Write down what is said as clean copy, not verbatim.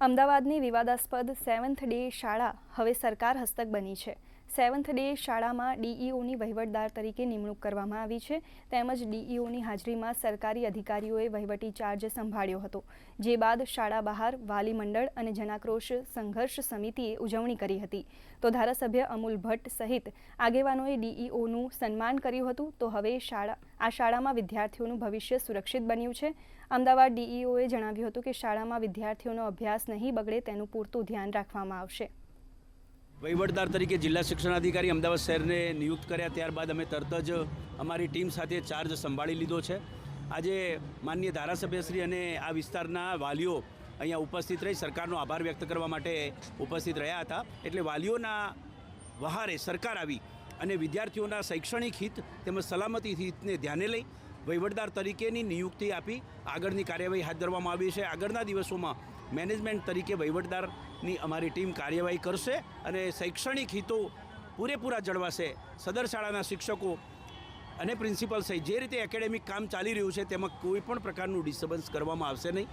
અમદાવાદની વિવાદાસ્પદ seventh day શાળા હવે સરકાર હસ્તક બની છે। સેવન્થ ડે શાળામાં ડીઈઓની વહીવટદાર તરીકે નિમણૂક કરવામાં આવી છે। તેમજ ડીઈઓની હાજરીમાં સરકારી અધિકારીઓએ વહીવટી ચાર્જ સંભાળ્યો હતો, જે બાદ શાળા બહાર વાલી મંડળ અને જનાક્રોશ સંઘર્ષ સમિતિએ ઉજવણી કરી હતી। તો ધારાસભ્ય અમૂલ ભટ્ટ સહિત આગેવાનોએ ડીઈઓનું સન્માન કર્યું હતું। તો હવે આ શાળામાં વિદ્યાર્થીઓનું ભવિષ્ય સુરક્ષિત બન્યું છે। અમદાવાદ ડીઈઓએ જણાવ્યું હતું કે શાળામાં વિદ્યાર્થીઓનો અભ્યાસ નહીં બગડે તેનું પૂરતું ધ્યાન રાખવામાં આવશે। વહીવટદાર તરીકે જિલ્લા શિક્ષણાધિકારી અમદાવાદ શહેરને નિયુક્ત કર્યા ત્યારબાદ અમે તરત જ અમારી ટીમ સાથે ચાર્જ સંભાળી લીધો છે। આજે માનનીય ધારાસભ્યશ્રી અને આ વિસ્તારના વાલીઓ અહીંયા ઉપસ્થિત રહી સરકારનો આભાર વ્યક્ત કરવા માટે ઉપસ્થિત રહ્યા હતા। એટલે વાલીઓના વહારે સરકાર આવી અને વિદ્યાર્થીઓના શૈક્ષણિક હિત તેમજ સલામતી હિતને ધ્યાને લઈ વહીવટદાર તરીકેની નિયુક્તિ આપી આગળની કાર્યવાહી હાથ ધરવામાં આવી છે। આગળના દિવસોમાં મેનેજમેન્ટ તરીકે વહીવટદારની અમારી ટીમ કાર્યવાહી કરશે અને શૈક્ષણિક હિતો પૂરેપૂરા જળવાશે। સદર શાળાના શિક્ષકો અને પ્રિન્સિપલ સહિત જે રીતે એકેડેમિક કામ ચાલી રહ્યું છે તેમાં કોઈ પણ પ્રકારનું ડિસ્ટર્બન્સ કરવામાં આવશે નહીં।